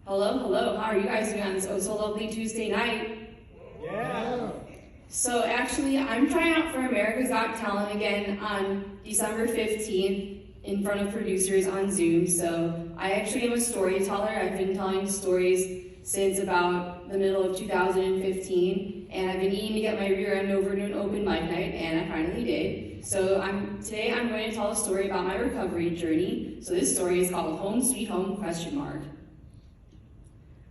Hello, hello. How are you guys doing on this oh so lovely Tuesday night? Yeah. So actually, I'm trying out for America's Got Talent again on December 15th in front of producers on Zoom. So I actually am a storyteller. I've been telling stories since about the middle of 2015, and I've been needing to get my rear end over to an open mic night, and I finally did. So today I'm going to tell a story about my recovery journey. So this story is called Home Sweet Home ?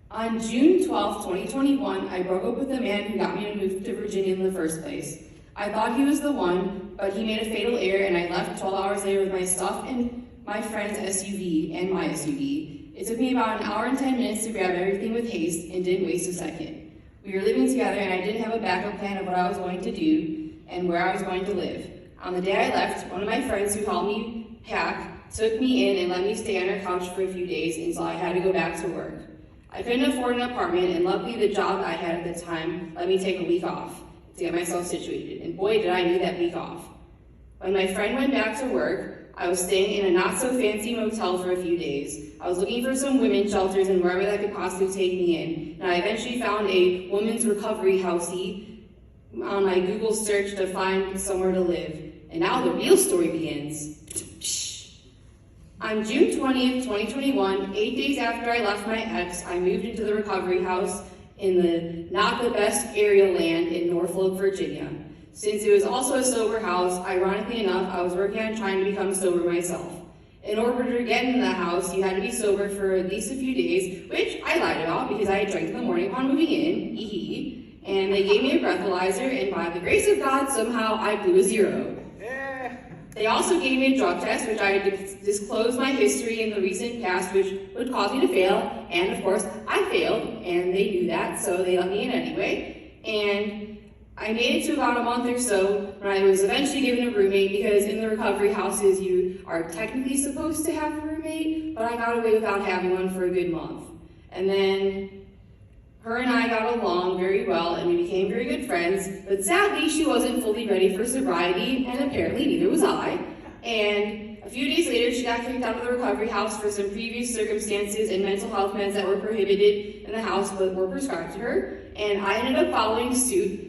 On June 12, 2021, I broke up with the man who got me to move to Virginia in the first place. I thought he was the one, but he made a fatal error and I left 12 hours later with my stuff in my friend's SUV and my SUV. It took me about an hour and 10 minutes to grab everything with haste and didn't waste a second. We were living together and I didn't have a backup plan of what I was going to do and where I was going to live. On the day I left, one of my friends who helped me pack took me in and let me stay on her couch for a few days until I had to go back to work. I couldn't afford an apartment, and luckily the job I had at the time let me take a week off to get myself situated, and boy did I need that week off. When my friend went back to work, I was staying in a not-so-fancy motel for a few days. I was looking for some women's shelters and wherever that could possibly take me in, and I eventually found a women's recovery housey on my Google search to find somewhere to live. And now the real story begins. On June 20th, 2021, 8 days after I left my ex, I moved into the recovery house in the not the best area land in Norfolk, Virginia. Since it was also a sober house, ironically enough, I was working on trying to become sober myself. In order to get into the house, you had to be sober for at least a few days, which I lied about because I had drank in the morning upon moving in, and they gave me a breathalyzer, and by the grace of God, somehow I blew a 0. They also gave me a drug test, which I disclosed my history in the recent past, which would cause me to fail. And of course, I failed, and they knew that, so they let me in anyway. And I made it to about a month or so when I was eventually given a roommate, because in the recovery houses, you are technically supposed to have a roommate, but I got away without having one for a good month. And then her and I got along very well, and we became very good friends, but sadly, she wasn't fully ready for sobriety, and apparently neither was I. And a few days later, she got kicked out of the recovery house for some previous circumstances and mental health meds that were prohibited in the house but were prescribed to her. And I ended up following suit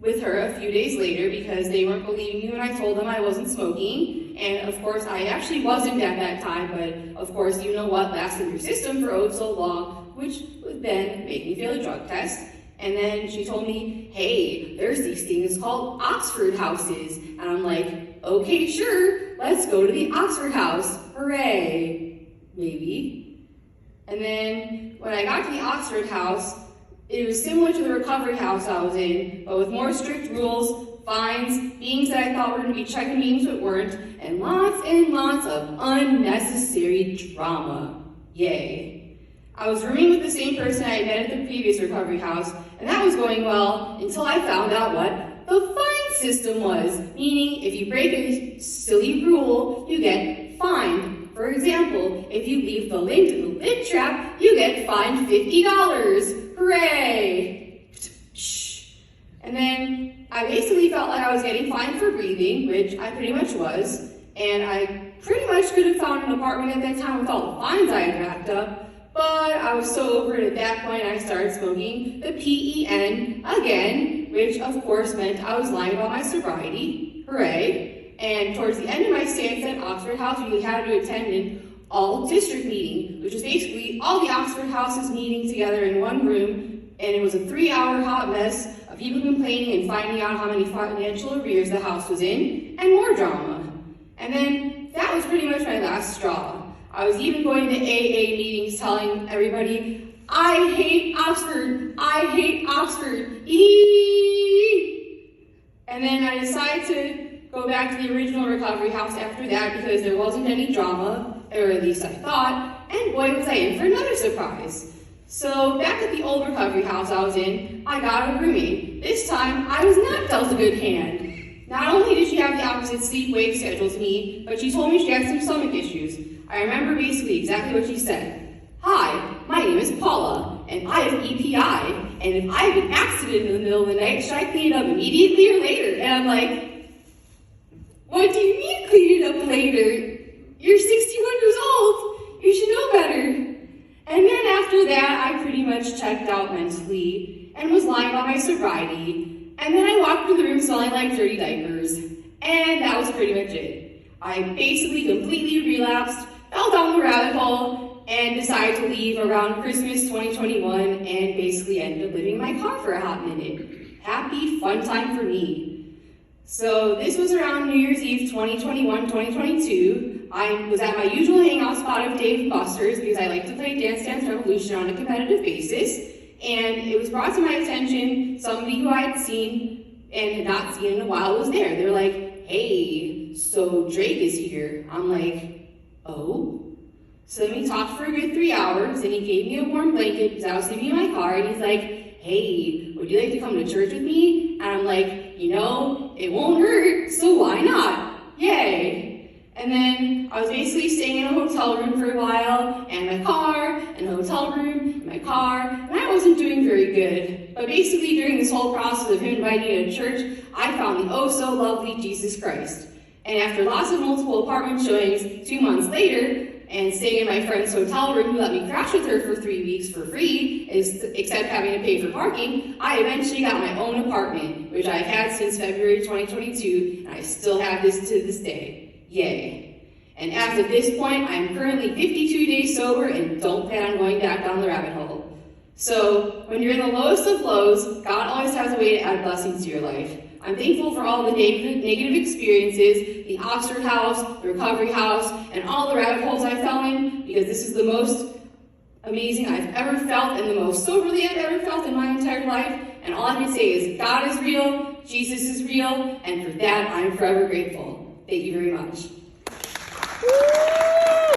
with her a few days later because they weren't believing me when I told them I wasn't smoking. And of course, I actually wasn't at that time, but of course, you know what lasts in your system for oh so long, which would then make me fail a drug test. And then she told me, hey, there's these things called Oxford houses. And I'm like, okay, sure, let's go to the Oxford house, hooray, maybe. And then when I got to the Oxford house, it was similar to the recovery house I was in, but with more strict rules, fines, beings that I thought were going to be checking meetings but weren't, and lots of unnecessary drama. Yay. I was rooming with the same person I had met at the previous recovery house, and that was going well until I found out what the fine system was, meaning if you break a silly rule, you get fined. For example, if you leave the lint in the lid trap, you get fined $50. Hooray! And then I basically felt like I was getting fined for breathing, which I pretty much was, and I pretty much could have found an apartment at that time with all the fines I had racked up. But I was so over it at that point, I started smoking the PEN again, which of course meant I was lying about my sobriety. Hooray. And towards the end of my stay at Oxford House, we had to attend an all-district meeting, which was basically all the Oxford houses meeting together in one room, and it was a 3-hour hot mess of people complaining and finding out how many financial arrears the house was in, and more drama. And then that was pretty much my last straw. I was even going to AA meetings telling everybody, I hate Oxford, And then I decided to go back to the original recovery house after that because there wasn't any drama, or at least I thought, and boy was I in for another surprise. So back at the old recovery house I was in, I got a roommate. This time, I was not dealt a good hand. Not only did she have the opposite sleep-wake schedule to me, but she told me she had some stomach issues. I remember basically exactly what she said. Hi, my name is Paula, and I have EPI, and if I have an accident in the middle of the night, should I clean it up immediately or later? And I'm like, what do you mean clean it up later? You're 61 years old. You should know better. And then after that, much checked out mentally and was lying about my sobriety. And then I walked into the room smelling like dirty diapers. And that was pretty much it. I basically completely relapsed, fell down the rabbit hole, and decided to leave around Christmas 2021 and basically ended up living in my car for a hot minute. Happy, fun time for me. So this was around New Year's Eve 2021, 2022. I was at my usual hangout spot of Dave & Buster's because I like to play Dance Dance Revolution on a competitive basis. And it was brought to my attention, somebody who I had seen and had not seen in a while was there. They were like, hey, so Drake is here. I'm like, oh? So then we talked for a good 3 hours, and he gave me a warm blanket because I was sleeping in my car, and he's like, hey, would you like to come to church with me? And I'm like, you know, it won't hurt, so why not? Yay! And then I was basically staying in a hotel room for a while, and my car, and a hotel room, and my car, and I wasn't doing very good. But basically during this whole process of him inviting me to church, I found the oh-so-lovely Jesus Christ. And after lots of multiple apartment showings 2 months later, and staying in my friend's hotel room who let me crash with her for 3 weeks for free, except having to pay for parking, I eventually got my own apartment, which I've had since February 2022, and I still have this to this day. Yay. And as of this point, I'm currently 52 days sober and don't plan on going back down the rabbit hole. So, when you're in the lowest of lows, God always has a way to add blessings to your life. I'm thankful for all the negative experiences, the Oxford House, the recovery house, and all the rabbit holes I fell in, because this is the most amazing I've ever felt and the most soberly I've ever felt in my entire life. And all I can say is God is real, Jesus is real, and for that I'm forever grateful. Thank you very much.